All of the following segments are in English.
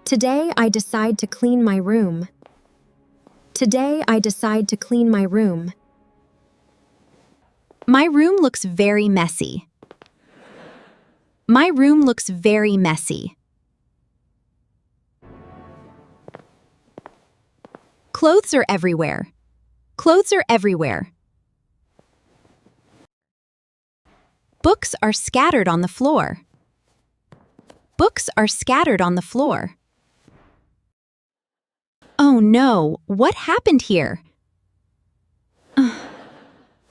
Today I decide to clean my room. Today I decide to clean my room. My room looks very messy. My room looks very messy. Clothes are everywhere. Clothes are everywhere. Books are scattered on the floor. Books are scattered on the floor. Oh no, what happened here?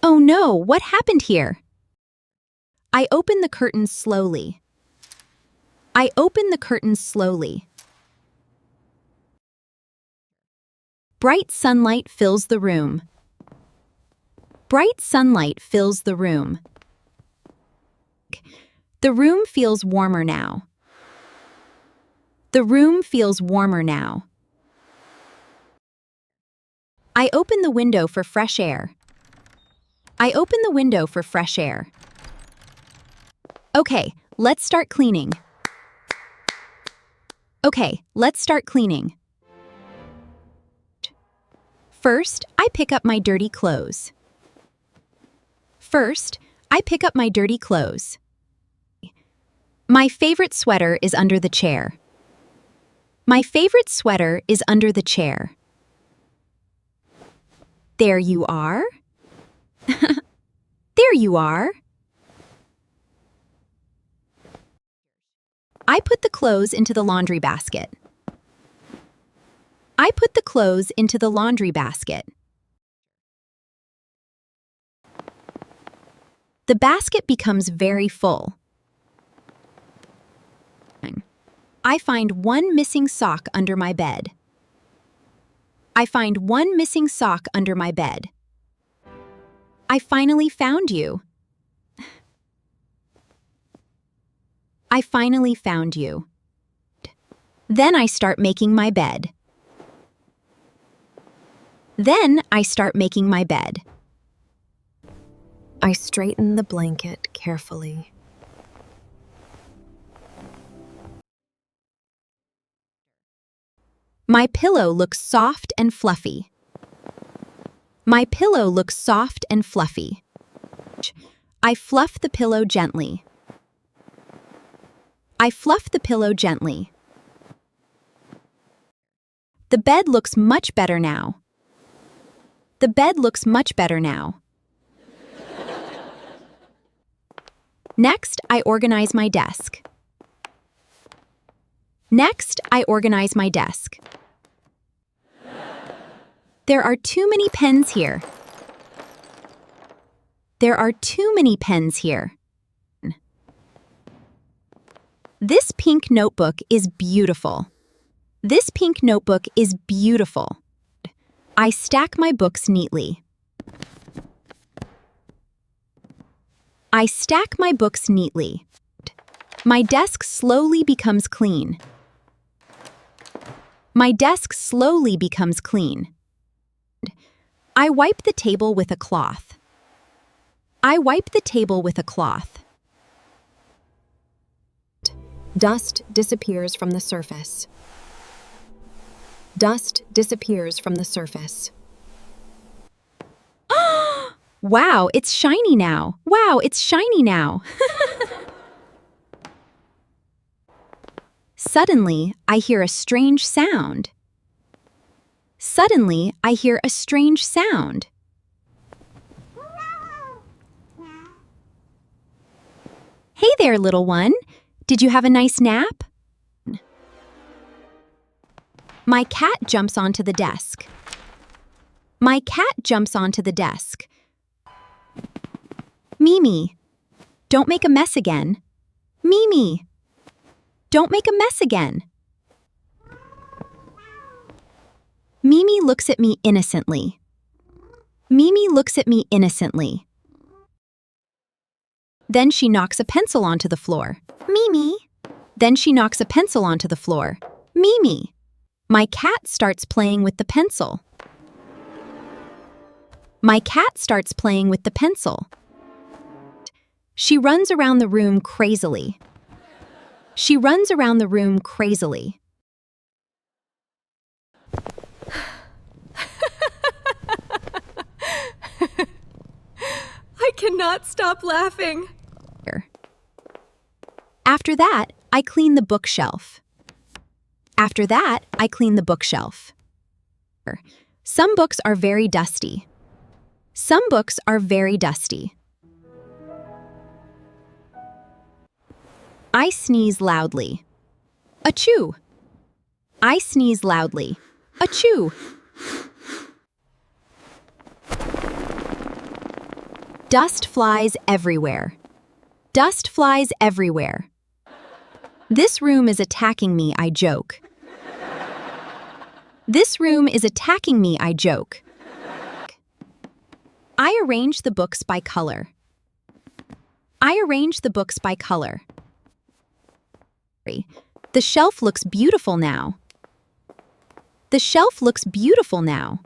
Oh no, what happened here? I open the curtains slowly. I open the curtains slowly. Bright sunlight fills the room. Bright sunlight fills the room. The room feels warmer now. The room feels warmer now. I open the window for fresh air. I open the window for fresh air. Okay, let's start cleaning. Okay, let's start cleaning. First, I pick up my dirty clothes. First, I pick up my dirty clothes. My favorite sweater is under the chair. My favorite sweater is under the chair. There you are. There you are. I put the clothes into the laundry basket. I put the clothes into the laundry basket. The basket becomes very full. I find one missing sock under my bed. I find one missing sock under my bed. I finally found you. I finally found you. Then I start making my bed. Then I start making my bed. I straighten the blanket carefully. My pillow looks soft and fluffy. My pillow looks soft and fluffy. I fluff the pillow gently. I fluff the pillow gently. The bed looks much better now. The bed looks much better now. Next, I organize my desk. Next, I organize my desk. There are too many pens here. There are too many pens here. This pink notebook is beautiful. This pink notebook is beautiful. I stack my books neatly. I stack my books neatly. My desk slowly becomes clean. My desk slowly becomes clean. I wipe the table with a cloth. I wipe the table with a cloth. Dust disappears from the surface. Dust disappears from the surface. Wow, it's shiny now. Wow, it's shiny now. Suddenly, I hear a strange sound. Suddenly, I hear a strange sound. Hey there, little one. Did you have a nice nap? My cat jumps onto the desk. My cat jumps onto the desk. Mimi, don't make a mess again. Mimi, don't make a mess again. Mimi looks at me innocently. Mimi looks at me innocently. Then she knocks a pencil onto the floor. Mimi. Then she knocks a pencil onto the floor. Mimi. My cat starts playing with the pencil. My cat starts playing with the pencil. She runs around the room crazily. She runs around the room crazily. cannot stop laughing. After that, I clean the bookshelf. After that, I clean the bookshelf. Some books are very dusty. Some books are very dusty. I sneeze loudly. Achoo! I sneeze loudly. Achoo! Dust flies everywhere. Dust flies everywhere. This room is attacking me, I joke. This room is attacking me, I joke. I arrange the books by color. I arrange the books by color. The shelf looks beautiful now. The shelf looks beautiful now.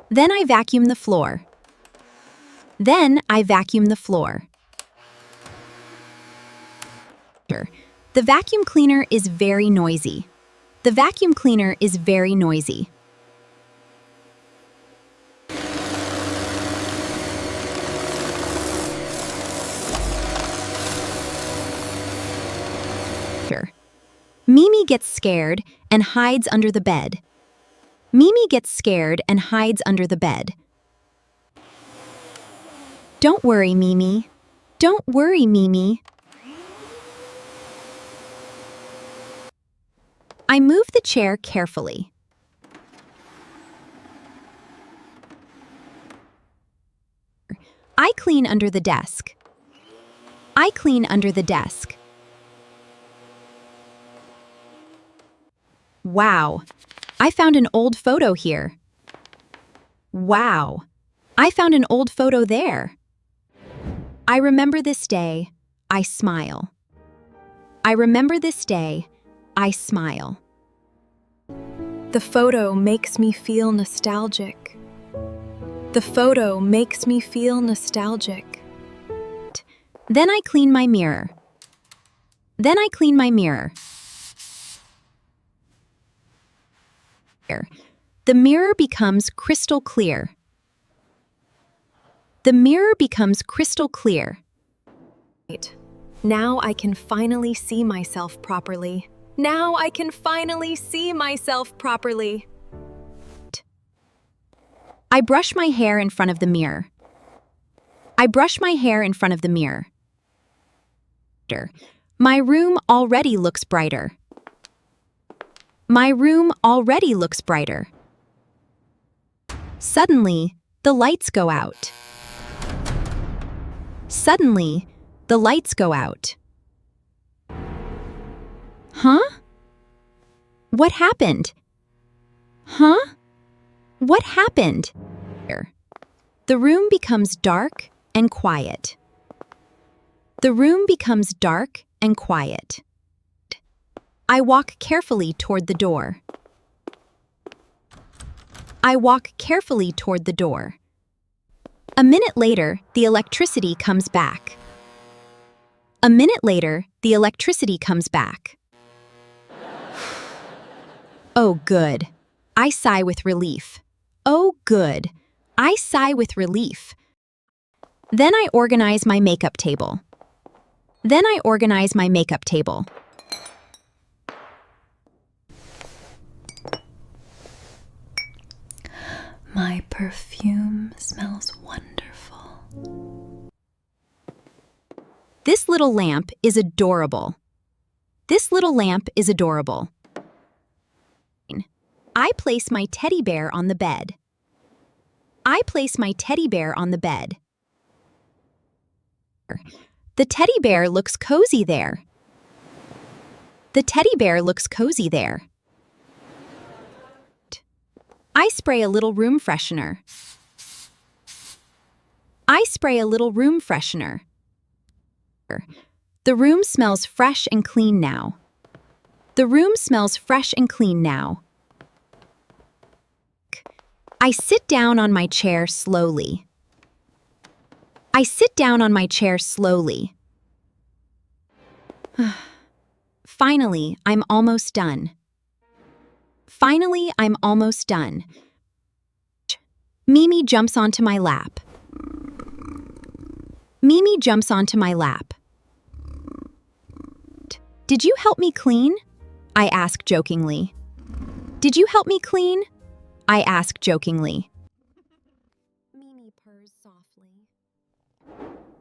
Then I vacuum the floor. Then I vacuum the floor. The vacuum cleaner is very noisy. The vacuum cleaner is very noisy. Mimi gets scared and hides under the bed. Mimi gets scared and hides under the bed. Don't worry, Mimi. Don't worry, Mimi. I move the chair carefully. I clean under the desk. I clean under the desk. Wow, I found an old photo here. Wow, I found an old photo there. I remember this day, I smile. I remember this day, I smile. The photo makes me feel nostalgic. The photo makes me feel nostalgic. Then I clean my mirror. Then I clean my mirror. The mirror becomes crystal clear. The mirror becomes crystal clear. Now I can finally see myself properly. Now I can finally see myself properly. I brush my hair in front of the mirror. I brush my hair in front of the mirror. My room already looks brighter. My room already looks brighter. Suddenly, the lights go out. Suddenly, the lights go out. Huh? What happened? Huh? What happened? The room becomes dark and quiet. The room becomes dark and quiet. I walk carefully toward the door. I walk carefully toward the door. A minute later, the electricity comes back. A minute later, the electricity comes back. Oh, good. I sigh with relief. Oh, good. I sigh with relief. Then I organize my makeup table. Then I organize my makeup table. My perfume smells wonderful. This little lamp is adorable. This little lamp is adorable. I place my teddy bear on the bed. I place my teddy bear on the bed. The teddy bear looks cozy there. The teddy bear looks cozy there. I spray a little room freshener. I spray a little room freshener. The room smells fresh and clean now. The room smells fresh and clean now. I sit down on my chair slowly. I sit down on my chair slowly. Finally, I'm almost done. Finally, I'm almost done. Mimi jumps onto my lap. Mimi jumps onto my lap. Did you help me clean? I ask jokingly. Did you help me clean? I ask jokingly. Mimi purrs softly.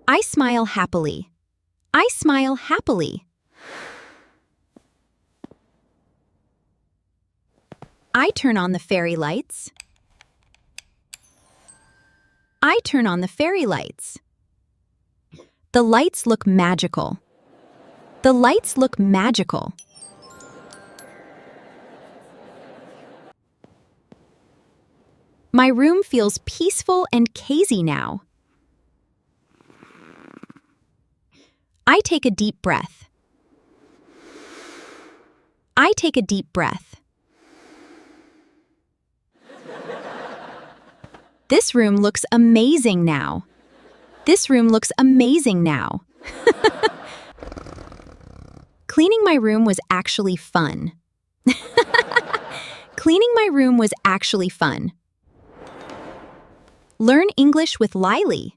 I smile happily. I smile happily. I turn on the fairy lights. I turn on the fairy lights. The lights look magical. The lights look magical. My room feels peaceful and cozy now. I take a deep breath. I take a deep breath. This room looks amazing now. This room looks amazing now. Cleaning my room was actually fun. Cleaning my room was actually fun. Learn English with Lyly.